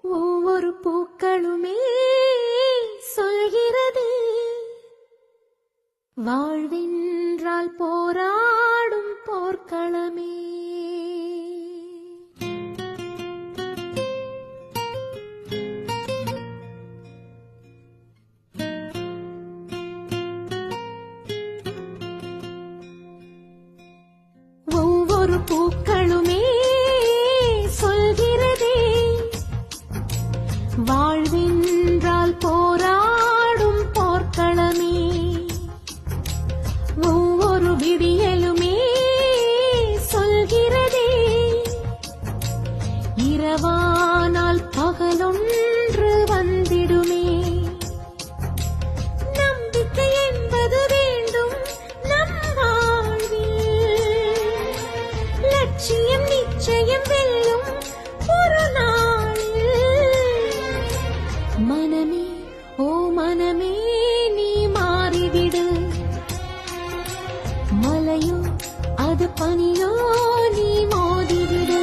ஒவ்வொரு பூக்களுமே சொல்கிறது வாழ்வென்றால் போராடும் போர்க்களமே. ஒவ்வொரு பூக்களுமே சொல்கிறதே வாழ்வென்றால் போராடும் போர்க்களமே. ஒவ்வொரு விடியலுமே சொல்கிறதே இரவானால் பகலொன்று வந்திடுமே. நம்பிக்கை என்பது வேண்டும் நம் வாழ்வில், லட்சியம் நிச்சயம் வெல்லும் ஒரு நாளில். மனமே ஓ மனமே நீ மாறிவிடு, மலையோ அது பனியோ நீ மோதிவிடு.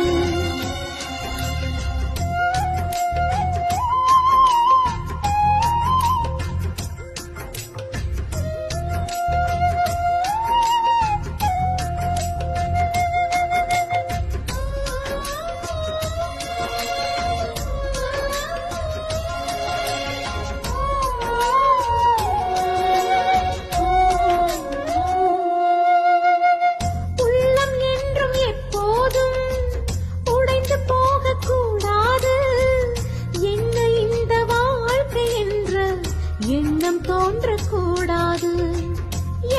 எண்ணம் தோன்றக்கூடாது.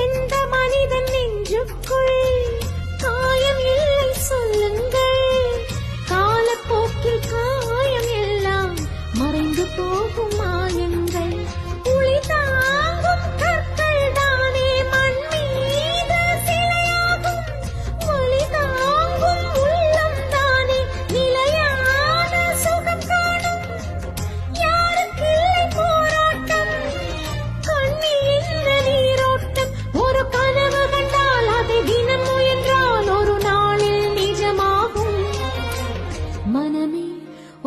எந்த மனிதன் நெஞ்சுக்குள் காயம் இல்லை சொல்லுங்கள், காலப்போக்கில் காயம் எல்லாம் மறைந்து போகும் மாயங்கள். உளி தாங்கும் கற்கள் தானே மண் மீது சிலையாகும், ஒளி தாங்கும் உள்ளம் தானே நிலையான சுகம் காணும். யாருக்கு இல்லை போராட்டம், நீரோட்டம். ஒரு கனவு கண்டால் அதை தினம் முயன்றால் ஒரு நாளில் நிஜமாகும். மனமே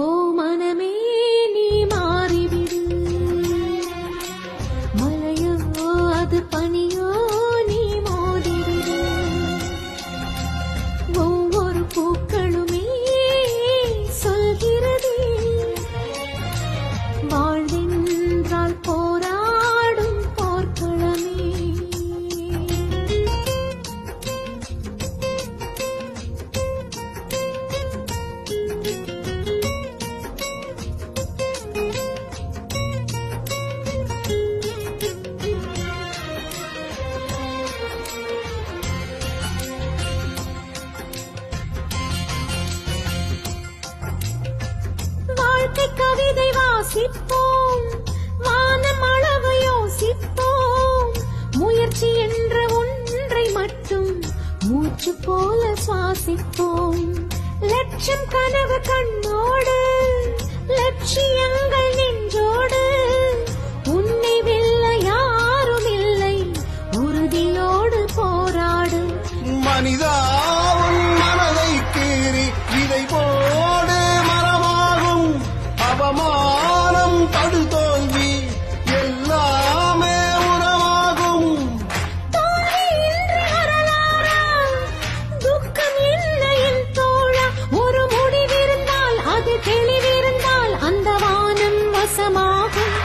ஓ மனமே நீ மாறிவிடு, மலையோ அது பனியோ நீ மோதிவிடு. ஒவ்வொரு பூக்களுமே சொல்கிறதே வாழ்வென்றால் போராடும் போர்க்களமே. வாழ்க்கை கவிதை வாசிப்போம், வானம் அளவு யோசிப்போம். முயற்சி என்ற ஒன்றை மட்டும் மூச்சு போல சுவாசிப்போம். லட்சம் கனவு கண்ணோடு, லட்சியங்கள் நெஞ்சோடு. உன்னை வெல்ல யாரும் இல்லை, உறுதியோடு போராடு. மனிதா உன் மனதை கீறி இதை போடு, மரமாகும் அவமானம் படு தோல்வி எல்லாமே உரமாகும். தோல்வி இன்று வரலாறா, துக்கம் என்ன என் தோழா. ஒரு முடிவிருந்தால் அது தெளிவிருந்தால் அந்த வானம் வசமாகும்.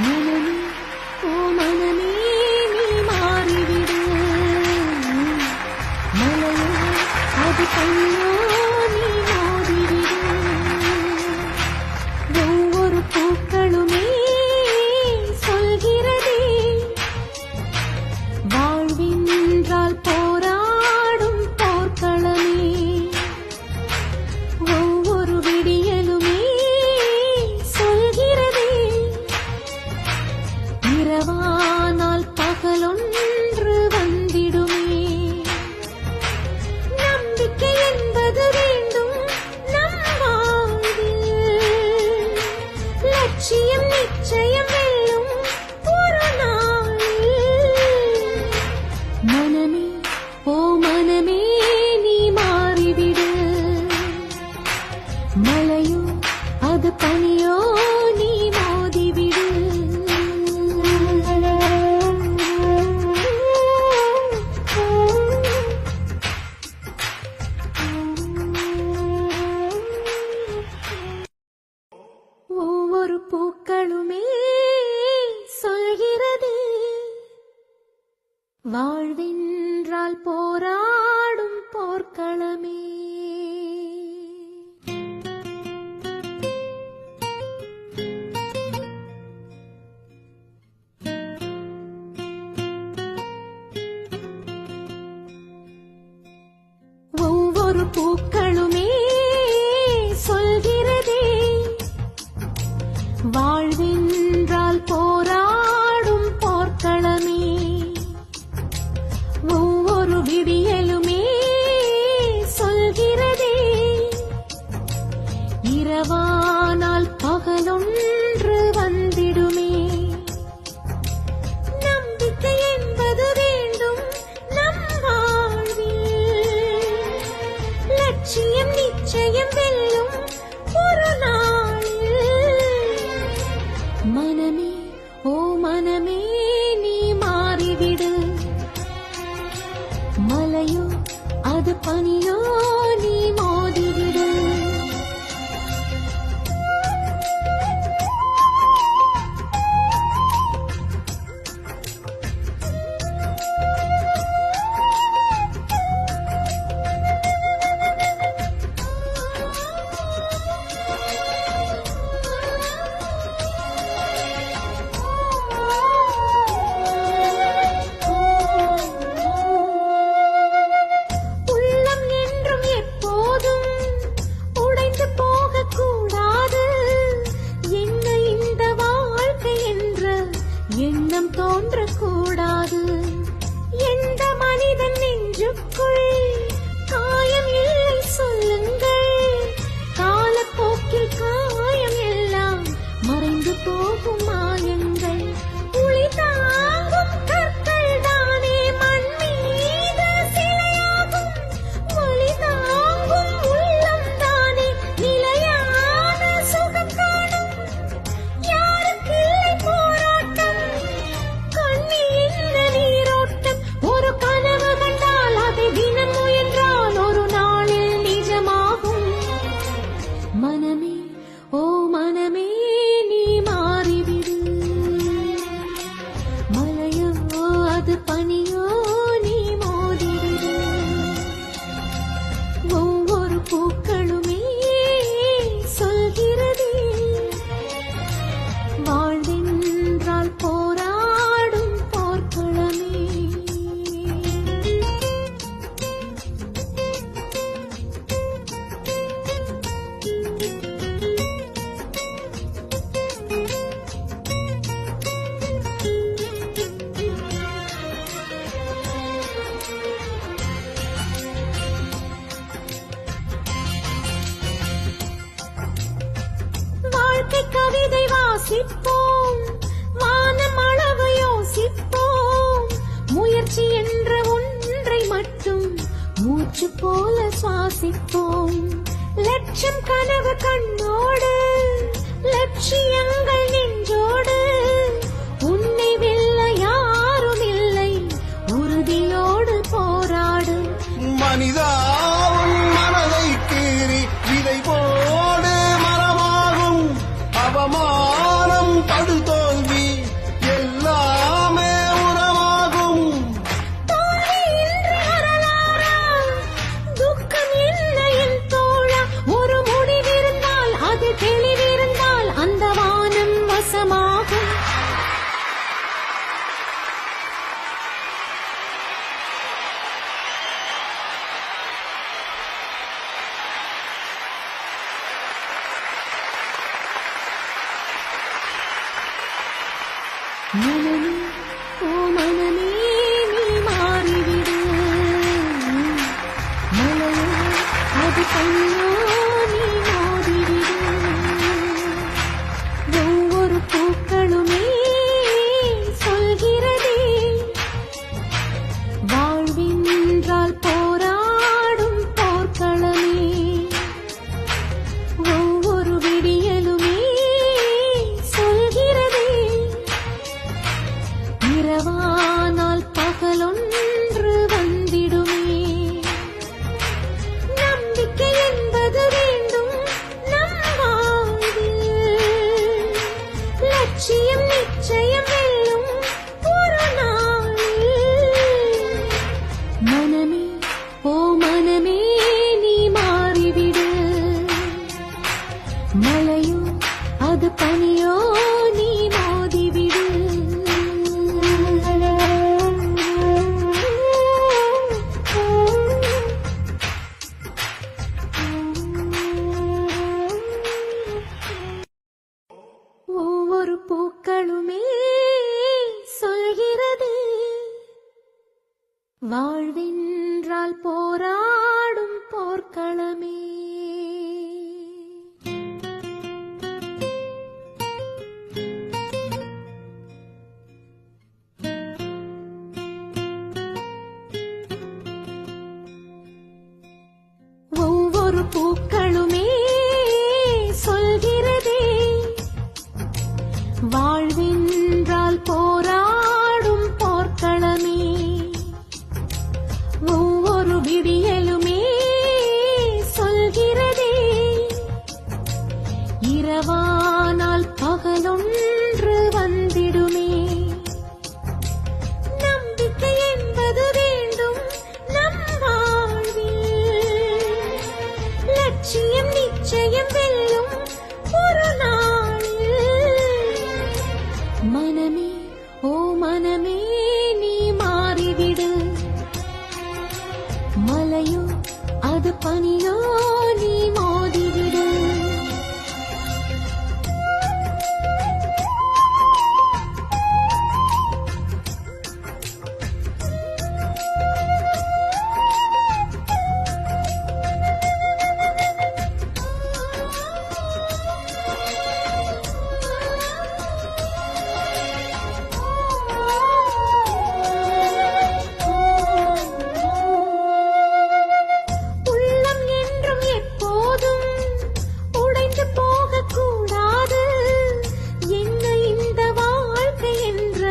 மனமே ஓ மனமே நீ மாறிவிடு, மலையோ அது பனியோ நீ மோதிவிடு. ஒவ்வொரு பூக்களுமே சொல்கிறதே வாழ்வென்றால் போராடும் போர்க்களமே. ஒவ்வொரு விடியலுமே சொல்கிறதே இரவானால் பகலொன்று வந்திடுமே. நம்பிக்கை என்பது ஒவ்வொரு பூக்களுமே சொல்கிறதே வாழ்வென்றால் போராடும் போர்க்களமே. ஒவ்வொரு விடியலுமே சொல்கிறதே இரவானால் பகலொன்று வந்திடுமே. நம்பிக்கை என்பது வேண்டும் நம் வாழ்வில், லட்சியம் நிச்சயம் வெல்லும் ஒரு நாளில். மனமே ஓ மனமே நீ மாறிவிடு, மலையோ அது பனியோ நீ மோதிவிடு. உள்ளம் என்றும் எப்போதும் உடைந்து போகக்கூடாது. என்ன இந்த வாழ்க்கை என்ற எண்ணம் தோன்றக்கூடாது. எந்த மனிதன் நெஞ்சுக்குள் காயம் இல்லை சொல்லுங்கள். காலப்போக்கில் காயம் எல்லாம் மறைந்து போகும் மாயங்கள். உளி தாங்கும் கற்கள் தானே மண் மீது சிலையாகும். ஒளி தாங்கும் உள்ளம் தானே நிலையான சுகம் காணும். யாருக்கில்லை போராட்டம், கண்ணில் என்ன நீரோட்டம். ஒரு கனவு கண்டால் அதை தினம் முயன்றால் ஒரு நாளில் நிஜமாகும். மனமே ஓ மனமே நீ மாறிவிடு, மலையோ அது பனியோ நீ மோதிவிடு. ஒவ்வொரு பூக்களுமே சொல்கிறதே வாழ்வென்றால் போராடும் போர்க்களமே. வாழ்க்கை கவிதை வாசிப்போம், வானம் அளவு யோசிப்போம். முயற்சி என்ற ஒன்றை மட்டும் மூச்சு போல சுவாசிப்போம். லட்சம் கனவு கண்ணோடு, லட்சியங்கள் நெஞ்சோடு. உன்னை வெல்ல யாரும் இல்லை, உறுதியோடு போராடு. மனிதா உன் மனதை கீறி விதை போடு மரமாகும். அவமானம் படுதோல்வி எல்லாமே உரமாகும். தோல்வி இன்றி வரலாறா, துக்கம் என்ன என் தோழா. ஒரு முடிவிருந்தால் அது தெளிவிருந்தால் அந்த வானம் வசமாகும். மனமே ஓ மனமே நீ மாறிவிடு, மலையோ அது பனியோ நீ மோதிவிடு. ஒவ்வொரு பூக்களுமே சொல்கிறதே வாழ்வென்றால் போராடும் போர்க்களமே. ஒவ்வொரு விடியலுமே சொல்கிறதே இரவானால் பகலொன்று வந்திடுமே. நம்பிக்கை என்பது ஒவ்வொரு பூக்களுமே சொல்கிறதே வாழ்வென்றால் போராடும் போர்க்களமே. ஒவ்வொரு விடியலுமே சொல்கிறதே இரவானால் பகலொன்று வந்திடுமே. நம்பிக்கை என்பது வேண்டும் நம் வாழ்வில், லட்சியம் நிச்சயம் வெல்லும் ஒரு நாளில். மனமே ஓ மனமே நீ மாறிவிடு, மலையோ அது பனியோ நீ மோதிவிடு. உள்ளம் என்றும் எப்போதும் உடைந்து போகக்கூடாது. என்ன இந்த வாழ்க்கை என்ற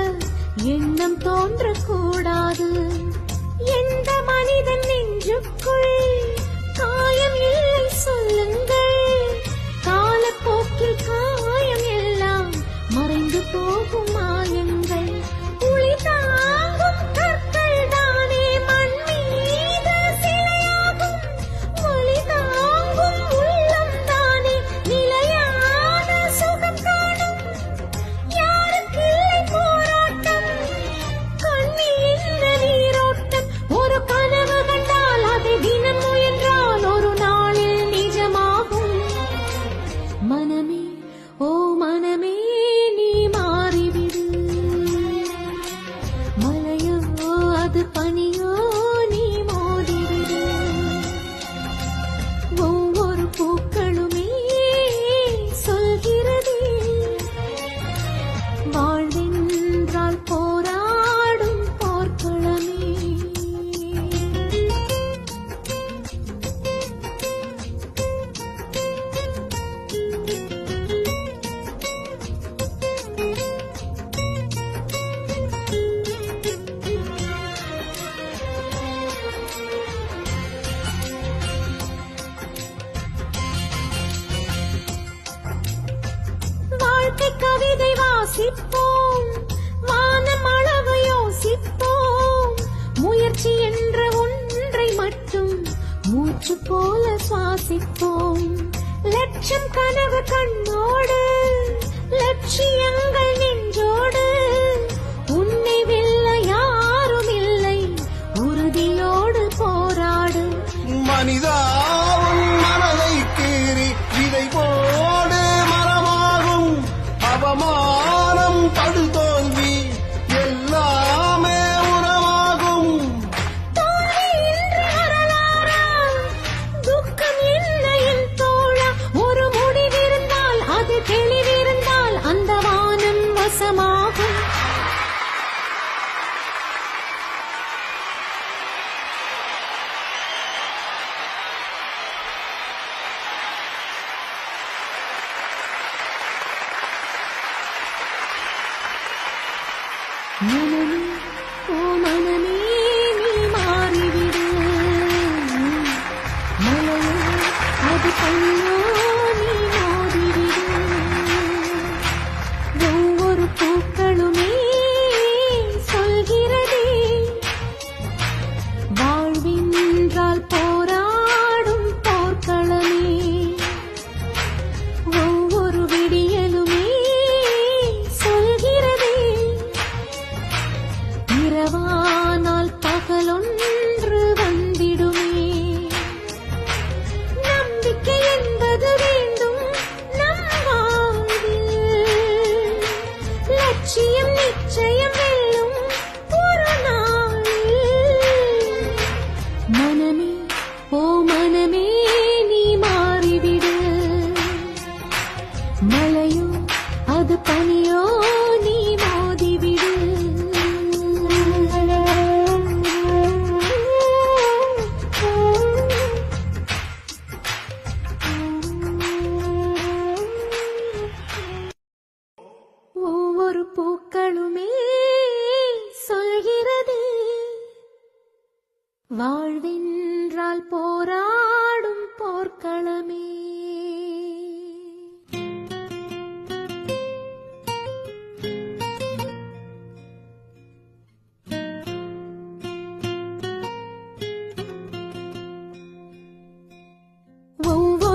எண்ணம் தோன்றக்கூடாது. எந்த மனிதன் நெஞ்சுக்குள் காயம் இல்லை சொல்லுங்கள். காலப்போக்கில் காயம் எல்லாம் மறைந்து போகும் மாயங்கள். உளி தாங்கும் கற்கள் தானே மண் மீது சிலையாகும். ஒளி தாங்கும் உள்ளம் தானே நிலையான சுகம் காணும். யாருக்கில்லை போராட்டம், கண்ணில் இந்த நீரோட்டம். ஒரு கனவு கண்டால் அதை தினம் முயன்றால் ஒரு நாளில் நிஜமாகும். மனமே ஓ மனமே நீ மாறிவிடு, மலையோ அது பனியோ நீ மோதிவிடு. ஒவ்வொரு பூக்களுமே சொல்கிறதே வாழ்வென்றால் போராடும் போர்க்களமே. வாழ்க்கை கவிதை வாசிப்போம், வானம் அளவு யோசிப்போம். முயற்சி என்ற ஒன்றை மட்டும் மூச்சு போல சுவாசிப்போம். லட்சம் கனவு கண்ணோடு, லட்சியங்கள் நெஞ்சோடு. உன்னை வெல்ல யாரும் இல்லை, உறுதியோடு போராடு. மனிதா உன் மனதை கீறி விதை போடு மரமாகும். அவமானம் படுதோல்வி எல்லாமே உரமாகும். தோல்வி இன்று வரலாறா, துக்கம் என்ன என் தோழா. ஒரு முடிவிருந்தால் அது தெளிவிருந்தால் அந்த வானம் வசமாகும். மனமே ஓ மனமே நீ மாறிவிடு, மலையோ அது பனியோ நீ மோதிவிடு. ஒவ்வொரு பூக்களுமே சொல்கிறதே வாழ்வென்றால் போராடும் போர்க்களமே. ஒவ்வொரு விடியலுமே சொல்கிறதே இரவானால் பகலொன்று வந்திடுமே. நம்பிக்கை என்பது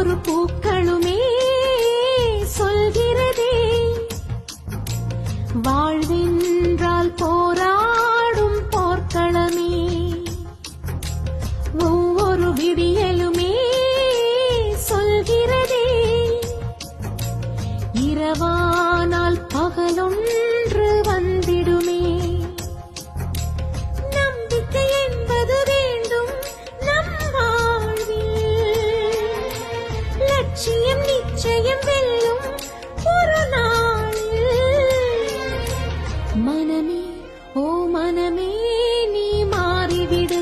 ஒவ்வொரு பூக்களுமே சொல்கிறதே வாழ்வென்றால் போராடும் போர்க்களமே. ஒவ்வொரு விடியலுமே சொல்கிறதே இரவானால் பகலொன்று வந்திடுமே. நம்பிக்கை என்பது வேண்டும் நம் வாழ்வில், லட்சியம் நிச்சயம் வெல்லும் ஒரு நாளில். மனமே ஓ மனமே நீ மாறிவிடு,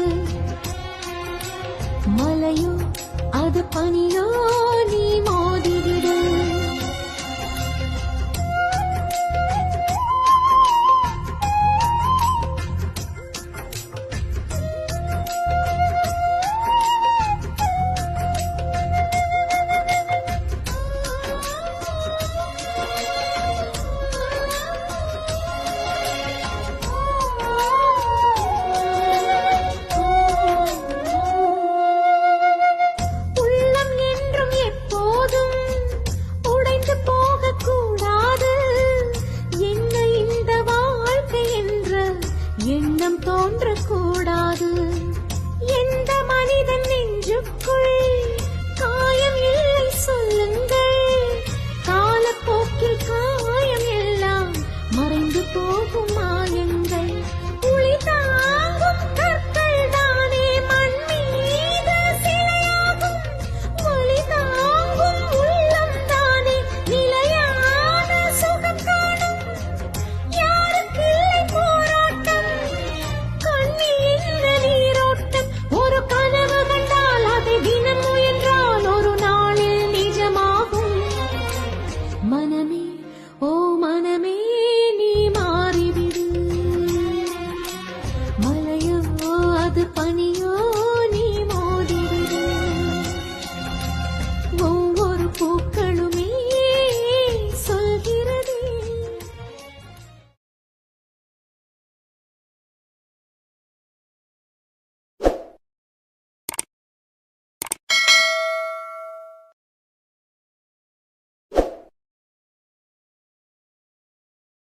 மலையோ அது பனியோ நீ மோதிவிடு.